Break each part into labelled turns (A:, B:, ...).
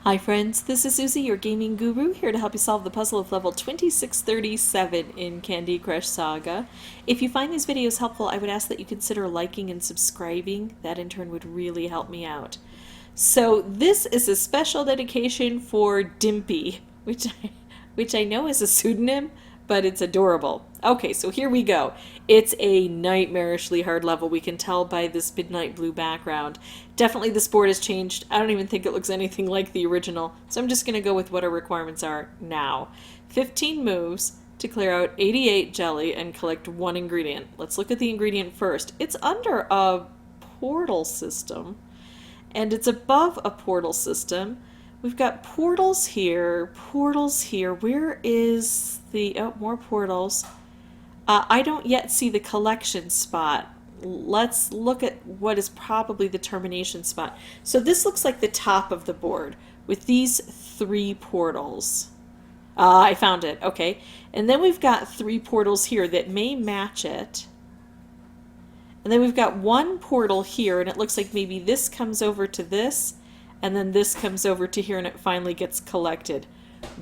A: Hi friends, this is Suzy, your gaming guru, here to help you solve the puzzle of level 2637 in Candy Crush Saga. If you find these videos helpful, I would ask that you consider liking and subscribing. That in turn would really help me out. So this is a special dedication for Dimpy, which I know is a pseudonym, but it's adorable. Okay, so here we go. It's a nightmarishly hard level. We can tell by this midnight blue background. Definitely this board has changed. I don't even think it looks anything like the original, so I'm just going to go with what our requirements are now. 15 moves to clear out 88 jelly and collect one ingredient. Let's look at the ingredient first. It's under a portal system, and it's above a portal system. We've got portals here, portals here. Where is the, oh, more portals. I don't yet see the collection spot. Let's look at what is probably the termination spot. So this looks like the top of the board with these three portals. I found it, okay. And then we've got three portals here that may match it. And then we've got one portal here, and it looks like maybe this comes over to this, and then this comes over to here, and it finally gets collected.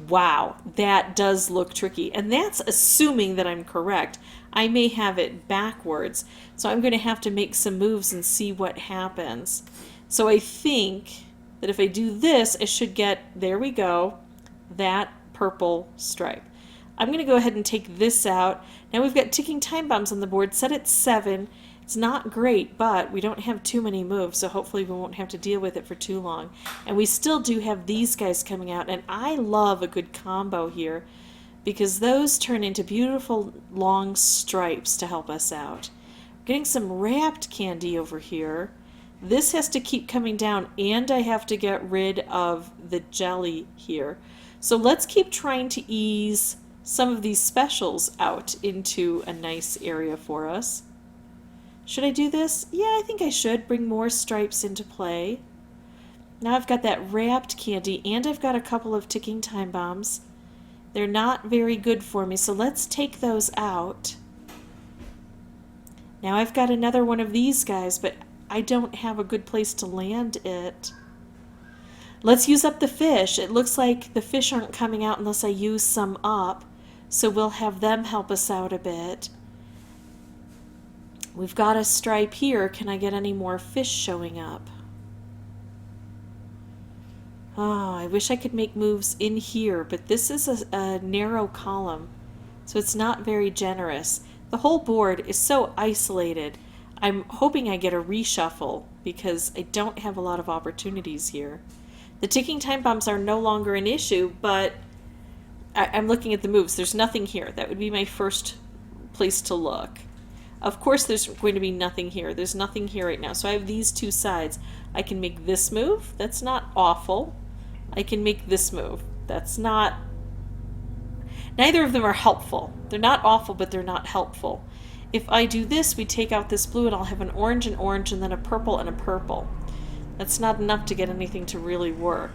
A: Wow, that does look tricky. And that's assuming that I'm correct. I may have it backwards. So I'm going to have to make some moves and see what happens. So I think that if I do this, I should get, there we go, that purple stripe. I'm going to go ahead and take this out. Now we've got ticking time bombs on the board, set at 7. It's not great, but we don't have too many moves, so hopefully we won't have to deal with it for too long. And we still do have these guys coming out, and I love a good combo here because those turn into beautiful long stripes to help us out. Getting some wrapped candy over here. This has to keep coming down, and I have to get rid of the jelly here. So let's keep trying to ease some of these specials out into a nice area for us. Should I do this? Yeah, I think I should. Bring more stripes into play. Now I've got that wrapped candy, and I've got a couple of ticking time bombs. They're not very good for me, so let's take those out. Now I've got another one of these guys, but I don't have a good place to land it. Let's use up the fish. It looks like the fish aren't coming out unless I use some up, so we'll have them help us out a bit. We've got a stripe here. Can I get any more fish showing up? Oh, I wish I could make moves in here, but this is a narrow column, so it's not very generous. The whole board is so isolated. I'm hoping I get a reshuffle because I don't have a lot of opportunities here. The ticking time bombs are no longer an issue, but I'm looking at the moves. There's nothing here. That would be my first place to look. Of course there's going to be nothing here. There's nothing here right now. So I have these two sides. I can make this move. That's not awful. I can make this move. That's not... Neither of them are helpful. They're not awful, but they're not helpful. If I do this, we take out this blue, and I'll have an orange, and then a purple, and a purple. That's not enough to get anything to really work.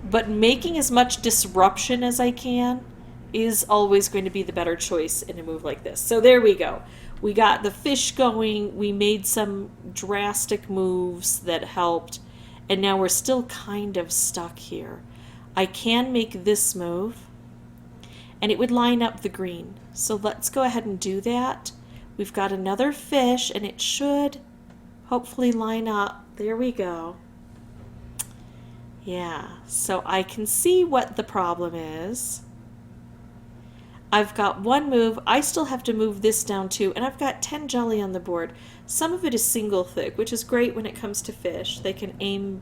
A: But making as much disruption as I can is always going to be the better choice in a move like this. So there we go. We got the fish going, we made some drastic moves that helped, and now we're still kind of stuck here. I can make this move, and it would line up the green. So let's go ahead and do that. We've got another fish, and it should hopefully line up. There we go. Yeah, so I can see what the problem is. I've got one move. I still have to move this down too, and I've got 10 jelly on the board. Some of it is single thick, which is great when it comes to fish. They can aim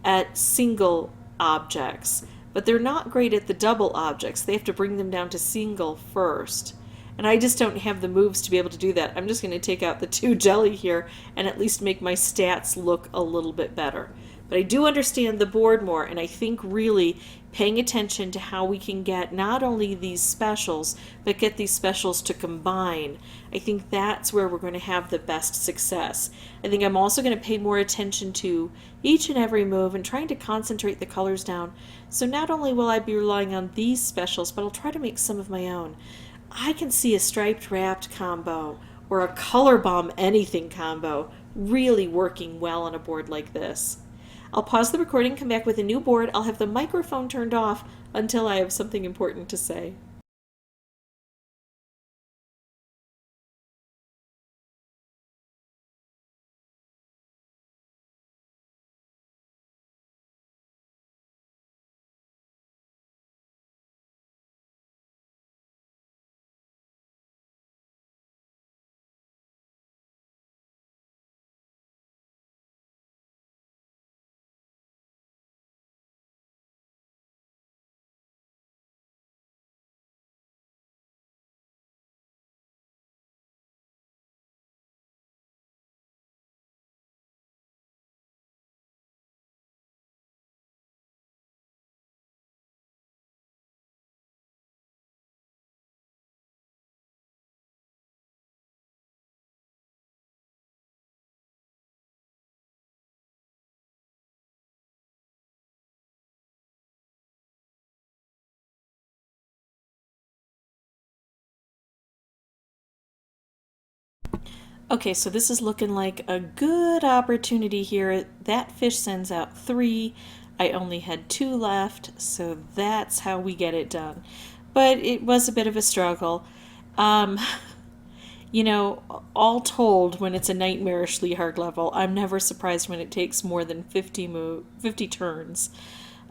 A: at single objects, but they're not great at the double objects. They have to bring them down to single first, and I just don't have the moves to be able to do that. I'm just going to take out the 2 jelly here and at least make my stats look a little bit better. But I do understand the board more, and I think really paying attention to how we can get not only these specials, but get these specials to combine. I think that's where we're going to have the best success. I think I'm also going to pay more attention to each and every move and trying to concentrate the colors down. So not only will I be relying on these specials, but I'll try to make some of my own. I can see a striped wrapped combo or a color bomb anything combo really working well on a board like this. I'll pause the recording, come back with a new board. I'll have the microphone turned off until I have something important to say. Okay, so this is looking like a good opportunity here. That fish sends out 3. I only had 2 left, so that's how we get it done. But it was a bit of a struggle. Um, you know, all told, when it's a nightmarishly hard level, I'm never surprised when it takes more than 50 turns.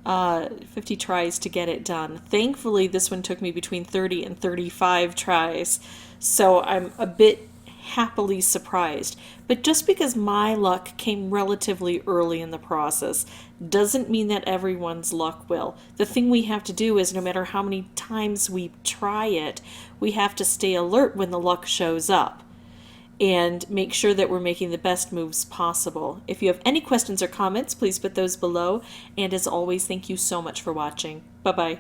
A: 50 tries to get it done. Thankfully, this one took me between 30 and 35 tries, so I'm a bit happily surprised. But just because my luck came relatively early in the process doesn't mean that everyone's luck will. The thing we have to do is no matter how many times we try it, we have to stay alert when the luck shows up and make sure that we're making the best moves possible. If you have any questions or comments, please put those below. And as always, thank you so much for watching. Bye-bye.